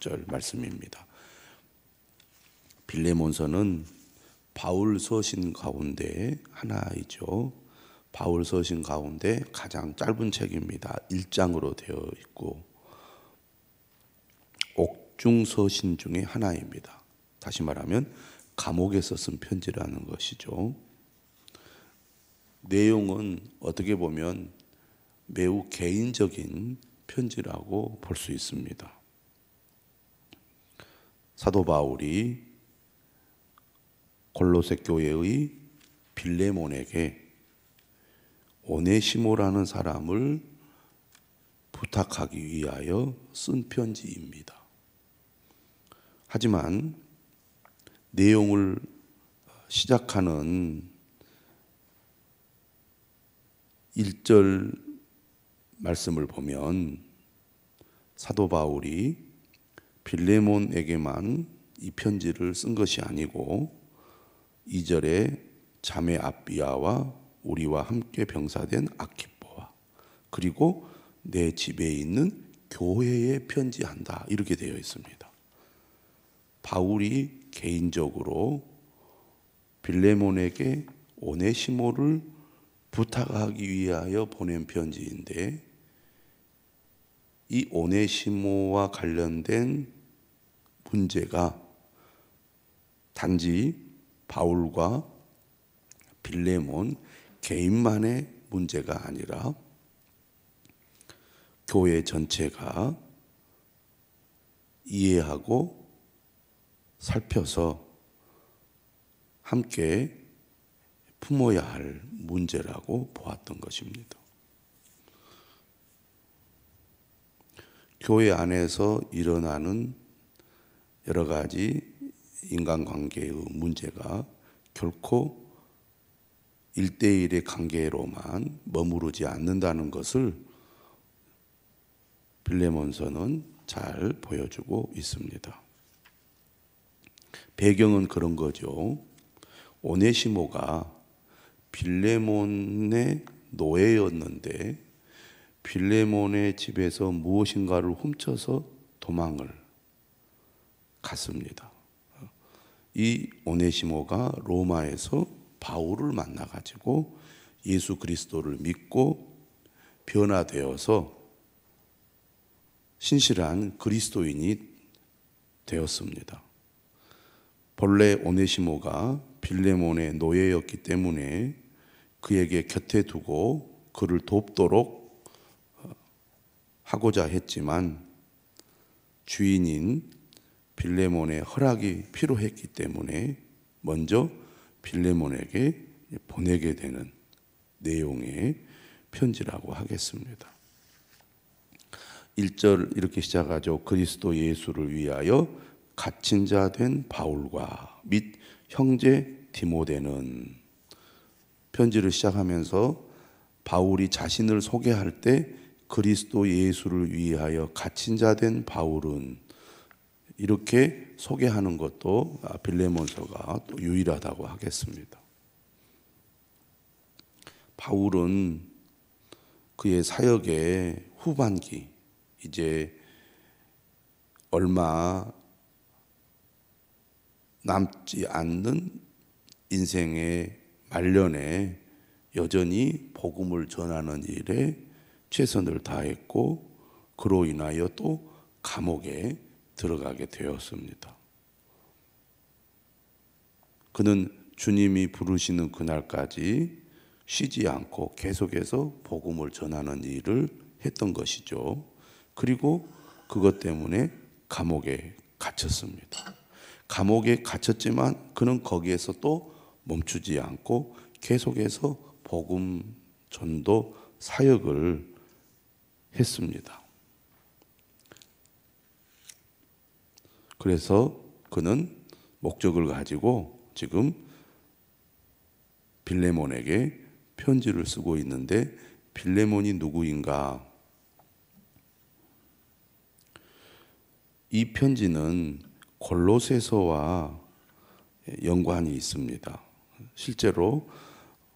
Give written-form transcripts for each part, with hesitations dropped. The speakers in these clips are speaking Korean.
10절 말씀입니다. 빌레몬서는 바울 서신 가운데 하나이죠. 바울 서신 가운데 가장 짧은 책입니다. 1장으로 되어 있고 옥중 서신 중에 하나입니다. 다시 말하면 감옥에서 쓴 편지라는 것이죠. 내용은 어떻게 보면 매우 개인적인 편지라고 볼 수 있습니다. 사도 바울이 골로새 교회의 빌레몬에게 오네시모라는 사람을 부탁하기 위하여 쓴 편지입니다. 하지만 내용을 시작하는 1절 말씀을 보면 사도 바울이 빌레몬에게만 이 편지를 쓴 것이 아니고 2절에 자매 아비아와 우리와 함께 병사된 아키포와 그리고 내 집에 있는 교회에 편지한다 이렇게 되어 있습니다. 바울이 개인적으로 빌레몬에게 오네시모를 부탁하기 위하여 보낸 편지인데 이 오네시모와 관련된 문제가 단지 바울과 빌레몬 개인만의 문제가 아니라 교회 전체가 이해하고 살펴서 함께 품어야 할 문제라고 보았던 것입니다. 교회 안에서 일어나는 여러 가지 인간관계의 문제가 결코 1대1의 관계로만 머무르지 않는다는 것을 빌레몬서는 잘 보여주고 있습니다. 배경은 그런 거죠. 오네시모가 빌레몬의 노예였는데 빌레몬의 집에서 무엇인가를 훔쳐서 도망을 갔습니다. 이 오네시모가 로마에서 바울을 만나가지고 예수 그리스도를 믿고 변화되어서 신실한 그리스도인이 되었습니다. 본래 오네시모가 빌레몬의 노예였기 때문에 그에게 곁에 두고 그를 돕도록 하고자 했지만 주인인 빌레몬의 허락이 필요했기 때문에 먼저 빌레몬에게 보내게 되는 내용의 편지라고 하겠습니다. 1절 이렇게 시작하죠. 그리스도 예수를 위하여 갇힌 자 된 바울과 및 형제 디모데는 편지를 시작하면서 바울이 자신을 소개할 때 그리스도 예수를 위하여 갇힌 자 된 바울은 이렇게 소개하는 것도 빌레몬서가 또 유일하다고 하겠습니다. 바울은 그의 사역의 후반기 이제 얼마 남지 않는 인생의 말년에 여전히 복음을 전하는 일에 최선을 다했고 그로 인하여 또 감옥에 들어가게 되었습니다. 그는 주님이 부르시는 그날까지 쉬지 않고 계속해서 복음을 전하는 일을 했던 것이죠. 그리고 그것 때문에 감옥에 갇혔습니다. 감옥에 갇혔지만 그는 거기에서 또 멈추지 않고 계속해서 복음 전도 사역을 했습니다. 그래서 그는 목적을 가지고 지금 빌레몬에게 편지를 쓰고 있는데 빌레몬이 누구인가? 이 편지는 골로새서와 연관이 있습니다. 실제로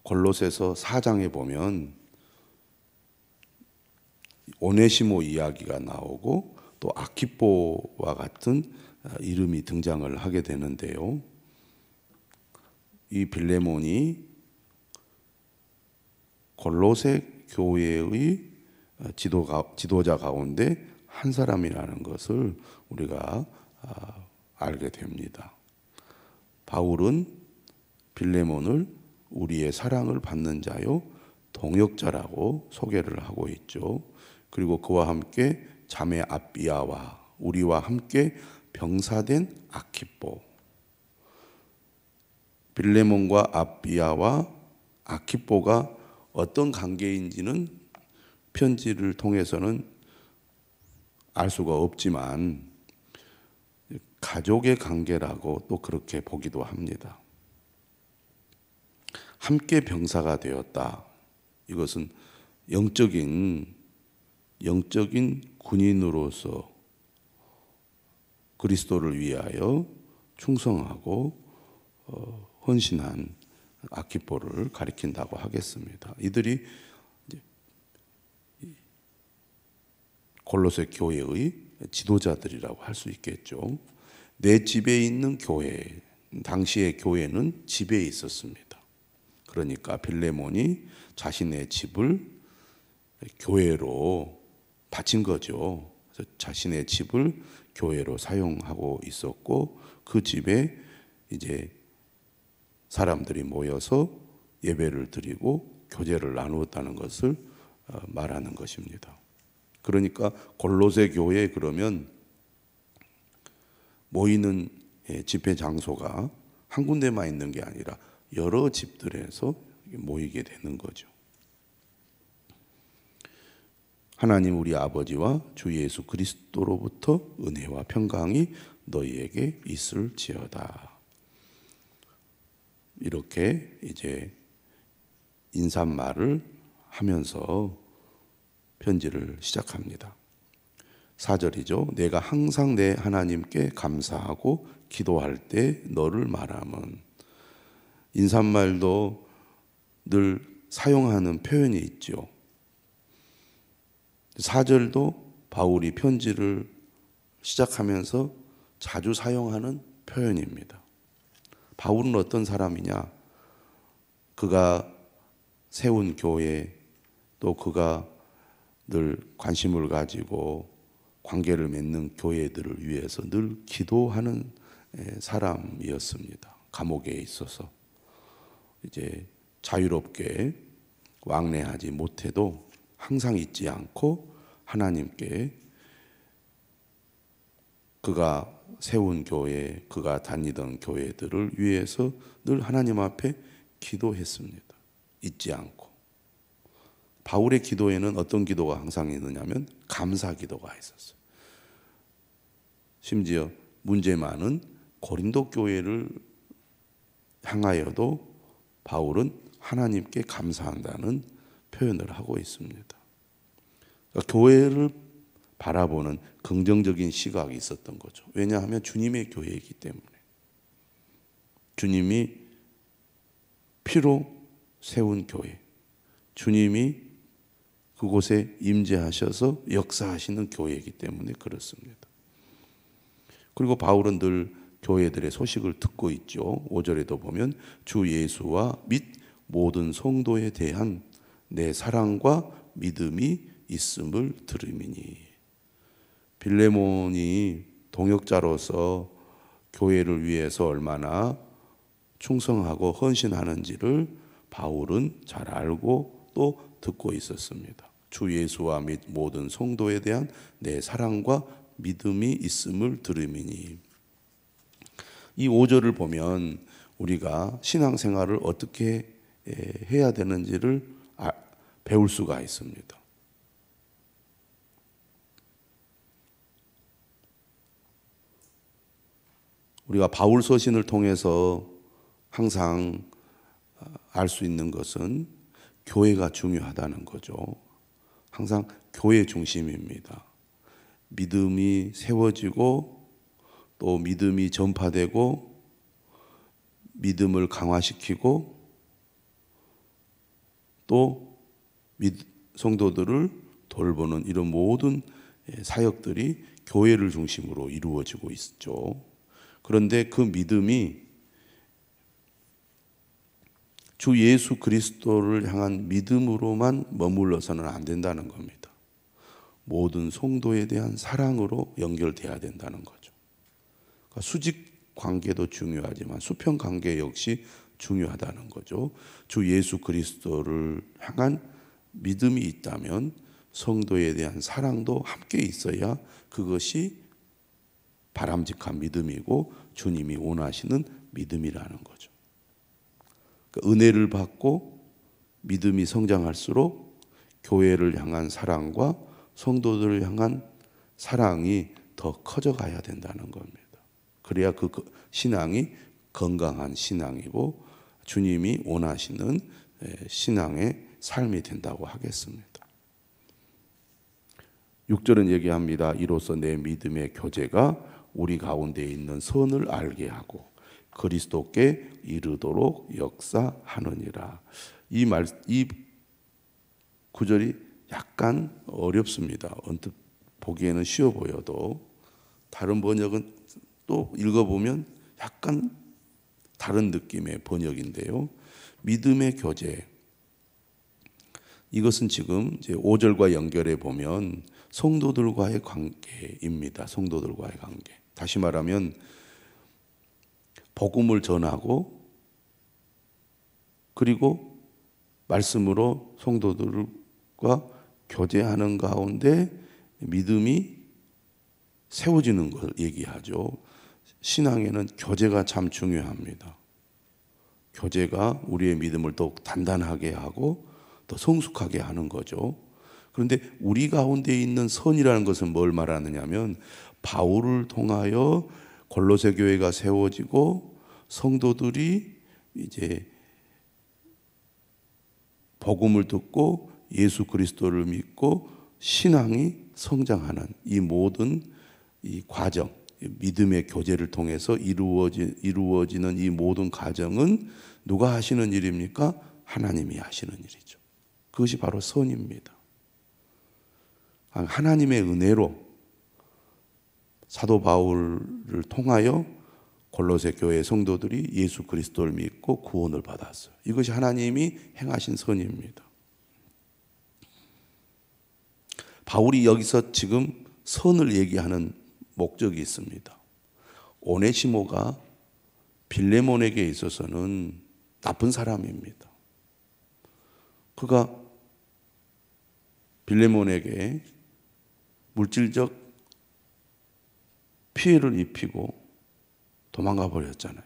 골로새서 4장에 보면 오네시모 이야기가 나오고 또 아키포와 같은 이름이 등장을 하게 되는데요. 이 빌레몬이 골로새 교회의 지도자 가운데 한 사람이라는 것을 우리가 알게 됩니다. 바울은 빌레몬을 우리의 사랑을 받는 자요 동역자라고 소개를 하고 있죠. 그리고 그와 함께 자매 아비아와 우리와 함께 병사된 아키포. 빌레몬과 아비아와 아키포가 어떤 관계인지는 편지를 통해서는 알 수가 없지만 가족의 관계라고 또 그렇게 보기도 합니다. 함께 병사가 되었다. 이것은 영적인 군인으로서 그리스도를 위하여 충성하고 헌신한 아키포를 가리킨다고 하겠습니다. 이들이 골로새 교회의 지도자들이라고 할 수 있겠죠. 내 집에 있는 교회, 당시의 교회는 집에 있었습니다. 그러니까 빌레몬이 자신의 집을 교회로 바친 거죠. 그래서 자신의 집을 교회로 사용하고 있었고 그 집에 이제 사람들이 모여서 예배를 드리고 교제를 나누었다는 것을 말하는 것입니다. 그러니까 골로새 교회에 그러면 모이는 집회 장소가 한 군데만 있는 게 아니라 여러 집들에서 모이게 되는 거죠. 하나님 우리 아버지와 주 예수 그리스도로부터 은혜와 평강이 너희에게 있을지어다. 이렇게 이제 인사말을 하면서 편지를 시작합니다. 4절이죠. 내가 항상 내 하나님께 감사하고 기도할 때 너를 말함은. 인사말도 늘 사용하는 표현이 있죠. 4절도 바울이 편지를 시작하면서 자주 사용하는 표현입니다. 바울은 어떤 사람이냐? 그가 세운 교회, 또 그가 늘 관심을 가지고 관계를 맺는 교회들을 위해서 늘 기도하는 사람이었습니다. 감옥에 있어서 이제 자유롭게 왕래하지 못해도 항상 잊지 않고 하나님께 그가 세운 교회, 그가 다니던 교회들을 위해서 늘 하나님 앞에 기도했습니다. 잊지 않고. 바울의 기도에는 어떤 기도가 항상 있느냐면 감사 기도가 있었어요. 심지어 문제 많은 고린도 교회를 향하여도 바울은 하나님께 감사한다는 표현을 하고 있습니다. 그러니까 교회를 바라보는 긍정적인 시각이 있었던 거죠. 왜냐하면 주님의 교회이기 때문에. 주님이 피로 세운 교회, 주님이 그곳에 임재하셔서 역사하시는 교회이기 때문에 그렇습니다. 그리고 바울은 늘 교회들의 소식을 듣고 있죠. 5절에도 보면 주 예수와 및 모든 성도에 대한 내 사랑과 믿음이 있음을 들음이니. 빌레몬이 동역자로서 교회를 위해서 얼마나 충성하고 헌신하는지를 바울은 잘 알고 또 듣고 있었습니다. 주 예수와 및 모든 성도에 대한 내 사랑과 믿음이 있음을 들음이니. 이 5절을 보면 우리가 신앙생활을 어떻게 해야 되는지를 배울 수가 있습니다. 우리가 바울 서신을 통해서 항상 알 수 있는 것은 교회가 중요하다는 거죠. 항상 교회 중심입니다. 믿음이 세워지고 또 믿음이 전파되고 믿음을 강화시키고 또 성도들을 돌보는 이런 모든 사역들이 교회를 중심으로 이루어지고 있죠. 그런데 그 믿음이 주 예수 그리스도를 향한 믿음으로만 머물러서는 안 된다는 겁니다. 모든 성도에 대한 사랑으로 연결돼야 된다는 거죠. 그러니까 수직 관계도 중요하지만 수평 관계 역시 중요하다는 거죠. 주 예수 그리스도를 향한 믿음이 있다면 성도에 대한 사랑도 함께 있어야 그것이 바람직한 믿음이고 주님이 원하시는 믿음이라는 거죠. 그러니까 은혜를 받고 믿음이 성장할수록 교회를 향한 사랑과 성도들을 향한 사랑이 더 커져가야 된다는 겁니다. 그래야 그 신앙이 건강한 신앙이고 주님이 원하시는 신앙의 삶이 된다고 하겠습니다. 6절은 얘기합니다. 이로써 내 믿음의 교제가 우리 가운데 있는 선을 알게 하고 그리스도께 이르도록 역사하느니라. 이 구절이 약간 어렵습니다. 언뜻 보기에는 쉬워 보여도 다른 번역은 또 읽어보면 약간 다른 느낌의 번역인데요. 믿음의 교제. 이것은 지금 이제 5절과 연결해 보면 성도들과의 관계입니다. 성도들과의 관계. 다시 말하면 복음을 전하고 그리고 말씀으로 성도들과 교제하는 가운데 믿음이 세워지는 걸 얘기하죠. 신앙에는 교제가 참 중요합니다. 교제가 우리의 믿음을 더욱 단단하게 하고 더 성숙하게 하는 거죠. 그런데 우리 가운데 있는 선이라는 것은 뭘 말하느냐면 바울을 통하여 골로새 교회가 세워지고 성도들이 이제 복음을 듣고 예수 그리스도를 믿고 신앙이 성장하는 이 모든 이 과정, 믿음의 교제를 통해서 이루어지는 이 모든 과정은 누가 하시는 일입니까? 하나님이 하시는 일이죠. 그것이 바로 선입니다. 하나님의 은혜로 사도 바울을 통하여 골로새 교회 성도들이 예수 그리스도를 믿고 구원을 받았어요. 이것이 하나님이 행하신 선입니다. 바울이 여기서 지금 선을 얘기하는 목적이 있습니다. 오네시모가 빌레몬에게 있어서는 나쁜 사람입니다. 그가 빌레몬에게 물질적 피해를 입히고 도망가 버렸잖아요.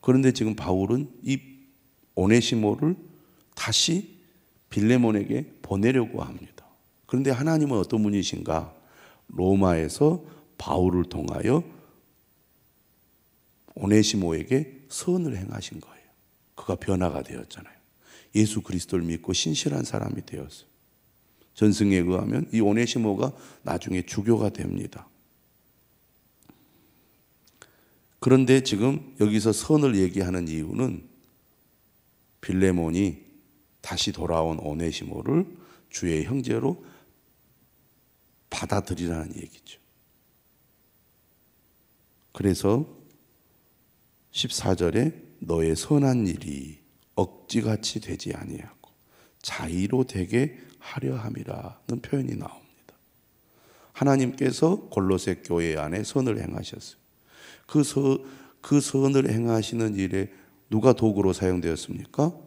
그런데 지금 바울은 이 오네시모를 다시 빌레몬에게 보내려고 합니다. 그런데 하나님은 어떤 분이신가? 로마에서 바울을 통하여 오네시모에게 선을 행하신 거예요. 그가 변화가 되었잖아요. 예수 그리스도를 믿고 신실한 사람이 되었어요. 전승에 의하면 이 오네시모가 나중에 주교가 됩니다. 그런데 지금 여기서 선을 얘기하는 이유는 빌레몬이 다시 돌아온 오네시모를 주의 형제로 받아들이라는 얘기죠. 그래서 14절에 너의 선한 일이 억지같이 되지 아니하고 자의로 되게 하려 함이라는 표현이 나옵니다. 하나님께서 골로새 교회 안에 선을 행하셨어요. 그 선을 행하시는 일에 누가 도구로 사용되었습니까?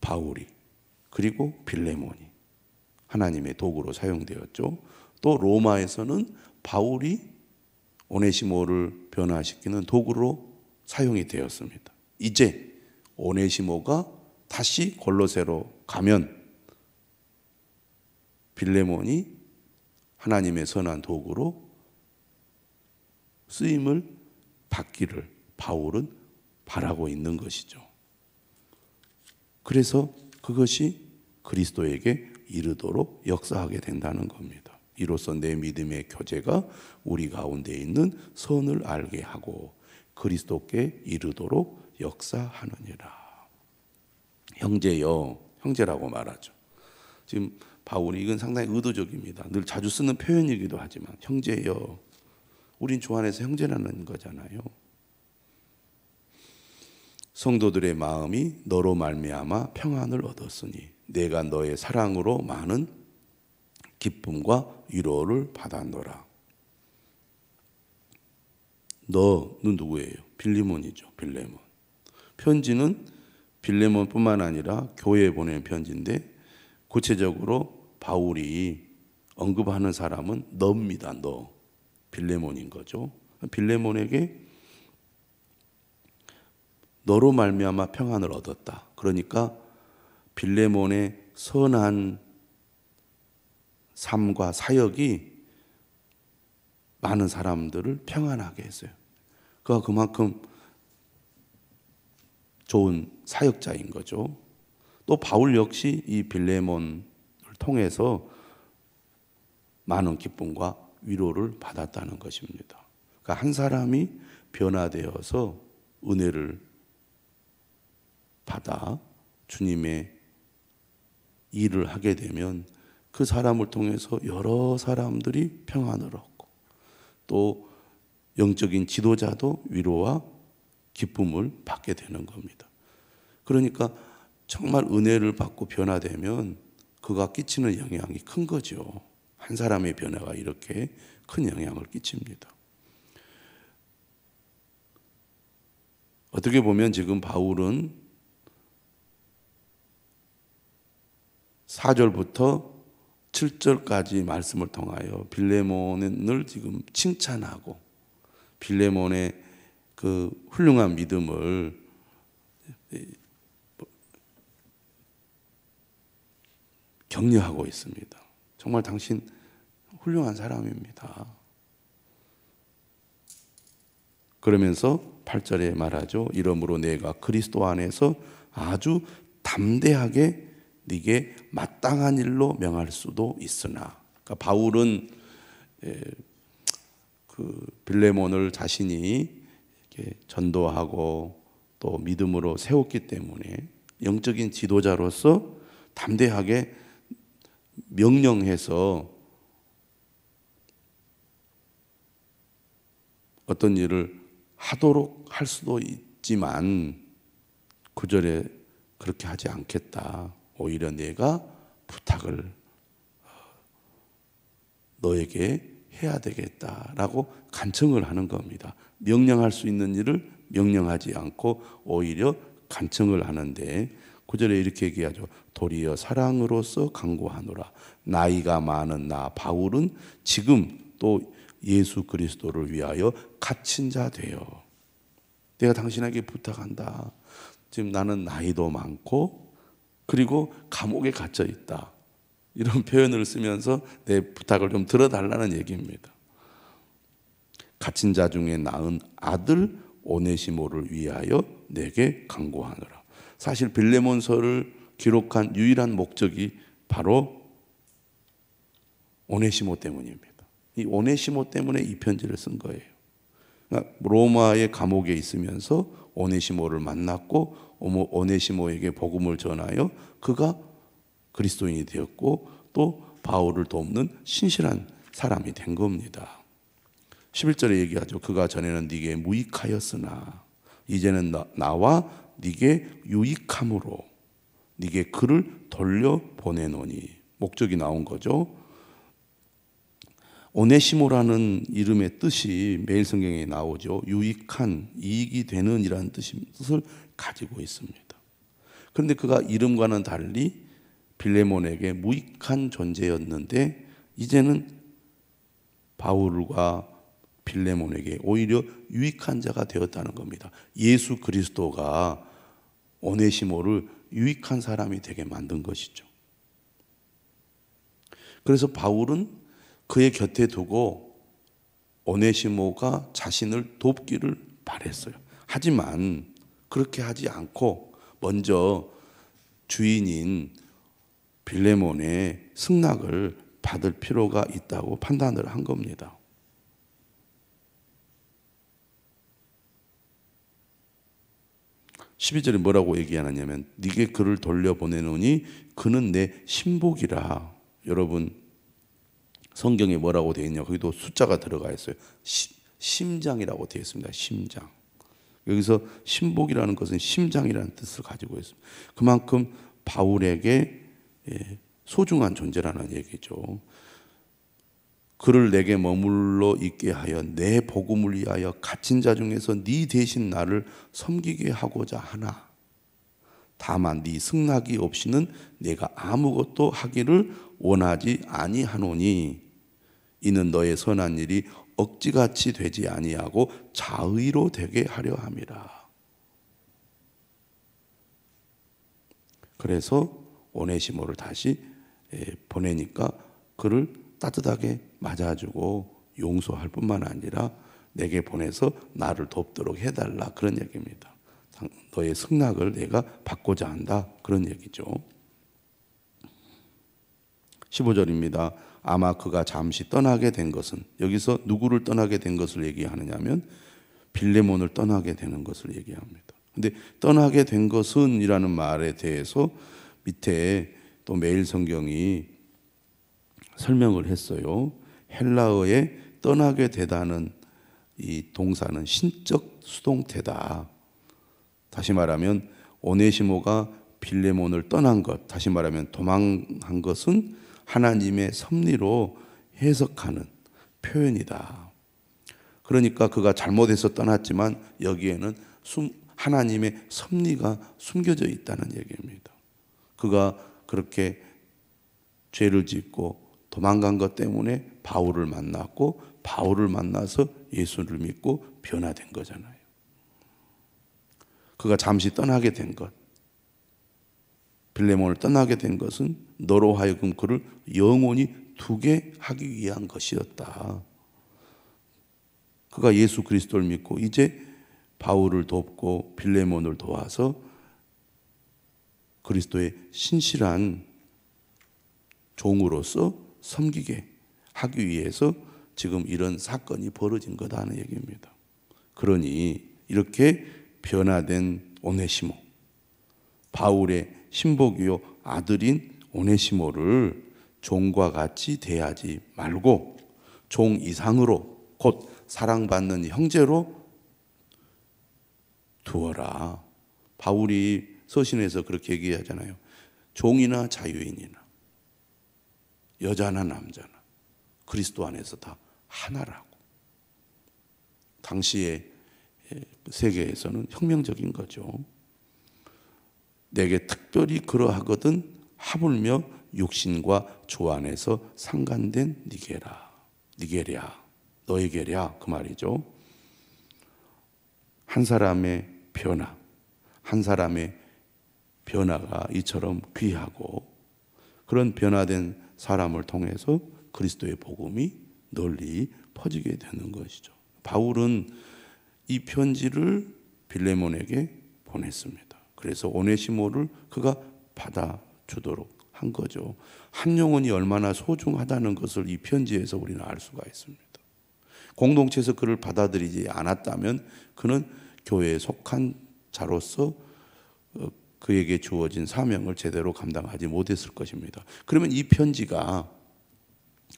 바울이 그리고 빌레몬이 하나님의 도구로 사용되었죠. 또 로마에서는 바울이 오네시모를 변화시키는 도구로 사용이 되었습니다. 이제 오네시모가 다시 골로새로 가면 빌레몬이 하나님의 선한 도구로 쓰임을 받기를 바울은 바라고 있는 것이죠. 그래서 그것이 그리스도에게 이르도록 역사하게 된다는 겁니다. 이로써 내 믿음의 교제가 우리 가운데 있는 선을 알게 하고 그리스도께 이르도록 역사하느니라. 형제여, 형제라고 말하죠. 지금 바울이 이건 상당히 의도적입니다. 늘 자주 쓰는 표현이기도 하지만 형제여, 우린 주 안에서 형제라는 거잖아요. 성도들의 마음이 너로 말미암아 평안을 얻었으니 내가 너의 사랑으로 많은 기쁨과 위로를 받았노라. 너는 누구예요? 빌레몬이죠. 빌레몬. 편지는 빌레몬뿐만 아니라 교회에 보낸 편지인데 구체적으로 바울이 언급하는 사람은 너입니다. 너. 빌레몬인 거죠. 빌레몬에게 너로 말미암아 평안을 얻었다. 그러니까 빌레몬의 선한 삶과 사역이 많은 사람들을 평안하게 했어요. 그가 그만큼 좋은 사역자인 거죠. 또 바울 역시 이 빌레몬을 통해서 많은 기쁨과 위로를 받았다는 것입니다. 그러니까 한 사람이 변화되어서 은혜를 받아 주님의 일을 하게 되면 그 사람을 통해서 여러 사람들이 평안을 얻고 또 영적인 지도자도 위로와 기쁨을 받게 되는 겁니다. 그러니까 정말 은혜를 받고 변화되면 그가 끼치는 영향이 큰 거죠. 한 사람의 변화가 이렇게 큰 영향을 끼칩니다. 어떻게 보면 지금 바울은 4절부터 7절까지 말씀을 통하여 빌레몬을 지금 칭찬하고 빌레몬의 그 훌륭한 믿음을 격려하고 있습니다. 정말 당신 훌륭한 사람입니다. 그러면서 8절에 말하죠. 이러므로 내가 그리스도 안에서 아주 담대하게 네게 마땅한 일로 명할 수도 있으나. 그러니까 바울은 그 빌레몬을 자신이 이렇게 전도하고 또 믿음으로 세웠기 때문에 영적인 지도자로서 담대하게 명령해서 어떤 일을 하도록 할 수도 있지만 9절에 그렇게 하지 않겠다. 오히려 내가 부탁을 너에게 해야 되겠다라고 간청을 하는 겁니다. 명령할 수 있는 일을 명령하지 않고 오히려 간청을 하는데 9절에 이렇게 얘기하죠. 도리어 사랑으로서 강구하노라. 나이가 많은 나 바울은 지금 또 예수 그리스도를 위하여 갇힌 자 되어 내가 당신에게 부탁한다. 지금 나는 나이도 많고 그리고 감옥에 갇혀 있다. 이런 표현을 쓰면서 내 부탁을 좀 들어달라는 얘기입니다. 갇힌 자 중에 낳은 아들 오네시모를 위하여 내게 간구하노라. 사실 빌레몬서를 기록한 유일한 목적이 바로 오네시모 때문입니다. 이 오네시모 때문에 이 편지를 쓴 거예요. 그러니까 로마의 감옥에 있으면서 오네시모를 만났고 오네시모에게 복음을 전하여 그가 그리스도인이 되었고 또 바울을 돕는 신실한 사람이 된 겁니다. 11절에 얘기하죠. 그가 전에는 네게 무익하였으나 이제는 나와 네게 유익함으로 네게 그를 돌려보내노니. 목적이 나온 거죠. 오네시모라는 이름의 뜻이 매일 성경에 나오죠. 유익한, 이익이 되는 이라는 뜻을 가지고 있습니다. 그런데 그가 이름과는 달리 빌레몬에게 무익한 존재였는데 이제는 바울과 빌레몬에게 오히려 유익한 자가 되었다는 겁니다. 예수 그리스도가 오네시모를 유익한 사람이 되게 만든 것이죠. 그래서 바울은 그의 곁에 두고 오네시모가 자신을 돕기를 바랬어요. 하지만 그렇게 하지 않고 먼저 주인인 빌레몬의 승낙을 받을 필요가 있다고 판단을 한 겁니다. 12절에 뭐라고 얘기하느냐면 네게 그를 돌려보내노니 그는 내 신복이라. 여러분 성경에 뭐라고 되어 있냐, 거기도 숫자가 들어가 있어요. 심장이라고 되어 있습니다. 심장. 여기서 신복이라는 것은 심장이라는 뜻을 가지고 있습니다. 그만큼 바울에게 소중한 존재라는 얘기죠. 그를 내게 머물러 있게 하여 내 복음을 위하여 갇힌 자 중에서 네 대신 나를 섬기게 하고자 하나. 다만 네 승낙이 없이는 내가 아무것도 하기를 원하지 아니하노니 이는 너의 선한 일이 억지같이 되지 아니하고 자의로 되게 하려 함이라. 그래서 오네시모를 다시 보내니까 그를 따뜻하게 맞아주고 용서할 뿐만 아니라 내게 보내서 나를 돕도록 해달라, 그런 얘기입니다. 너의 승낙을 내가 받고자 한다, 그런 얘기죠. 15절입니다. 아마 그가 잠시 떠나게 된 것은, 여기서 누구를 떠나게 된 것을 얘기하느냐면 빌레몬을 떠나게 되는 것을 얘기합니다. 근데 떠나게 된 것은 이라는 말에 대해서 밑에 또 매일 성경이 설명을 했어요. 헬라어에 떠나게 되다는 이 동사는 신적 수동태다. 다시 말하면 오네시모가 빌레몬을 떠난 것, 다시 말하면 도망한 것은 하나님의 섭리로 해석하는 표현이다. 그러니까 그가 잘못해서 떠났지만 여기에는 하나님의 섭리가 숨겨져 있다는 얘기입니다. 그가 그렇게 죄를 짓고 도망간 것 때문에 바울을 만났고 바울을 만나서 예수를 믿고 변화된 거잖아요. 그가 잠시 떠나게 된 것, 빌레몬을 떠나게 된 것은 너로 하여금 그를 영원히 두게 하기 위한 것이었다. 그가 예수 그리스도를 믿고 이제 바울을 돕고 빌레몬을 도와서 그리스도의 신실한 종으로서 섬기게 하기 위해서 지금 이런 사건이 벌어진 거다는 얘기입니다. 그러니 이렇게 변화된 오네시모, 바울의 신복이요 아들인 오네시모를 종과 같이 대하지 말고 종 이상으로, 곧 사랑받는 형제로 두어라. 바울이 서신에서 그렇게 얘기하잖아요. 종이나 자유인이나 여자나 남자나 그리스도 안에서 다 하나라고. 당시의 세계에서는 혁명적인 거죠. 내게 특별히 그러하거든 하물며 육신과 조 안에서 상간된 니게랴, 너에게랴, 그 말이죠. 한 사람의 변화, 한 사람의 변화가 이처럼 귀하고 그런 변화된 사람을 통해서 그리스도의 복음이 널리 퍼지게 되는 것이죠. 바울은 이 편지를 빌레몬에게 보냈습니다. 그래서 오네시모를 그가 받아주도록 한 거죠. 한 영혼이 얼마나 소중하다는 것을 이 편지에서 우리는 알 수가 있습니다. 공동체에서 그를 받아들이지 않았다면 그는 교회에 속한 자로서 그에게 주어진 사명을 제대로 감당하지 못했을 것입니다. 그러면 이 편지가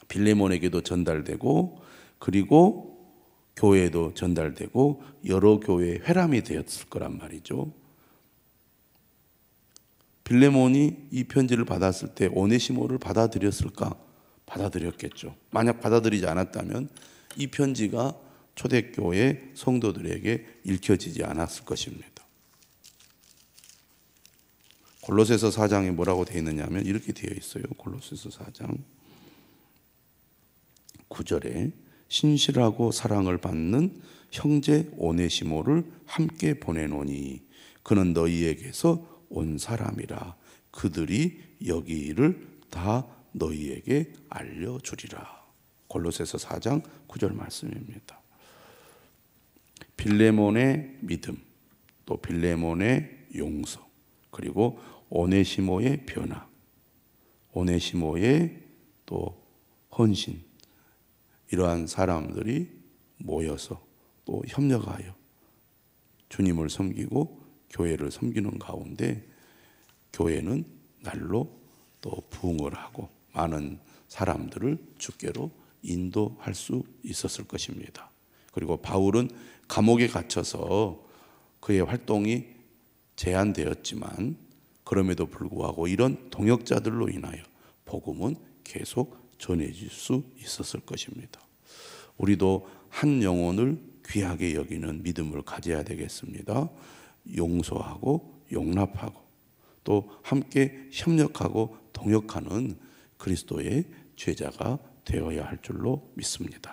빌레몬에게도 전달되고 그리고 교회에도 전달되고 여러 교회의 회람이 되었을 거란 말이죠. 빌레몬이 이 편지를 받았을 때 오네시모를 받아들였을까? 받아들였겠죠. 만약 받아들이지 않았다면 이 편지가 초대교회 성도들에게 읽혀지지 않았을 것입니다. 골로새서 4장에 뭐라고 되어 있느냐 하면 이렇게 되어 있어요. 골로새서 4장 9절에 신실하고 사랑을 받는 형제 오네시모를 함께 보내노니 그는 너희에게서 온 사람이라. 그들이 여기 일을 다 너희에게 알려주리라. 골로새서 4장 9절 말씀입니다. 빌레몬의 믿음, 또 빌레몬의 용서, 그리고 오네시모의 변화, 오네시모의 또 헌신, 이러한 사람들이 모여서 또 협력하여 주님을 섬기고 교회를 섬기는 가운데 교회는 날로 또 부흥을 하고 많은 사람들을 주께로 인도할 수 있었을 것입니다. 그리고 바울은 감옥에 갇혀서 그의 활동이 제한되었지만 그럼에도 불구하고 이런 동역자들로 인하여 복음은 계속 전해질 수 있었을 것입니다. 우리도 한 영혼을 귀하게 여기는 믿음을 가져야 되겠습니다. 용서하고 용납하고 또 함께 협력하고 동역하는 그리스도의 제자가 되어야 할 줄로 믿습니다.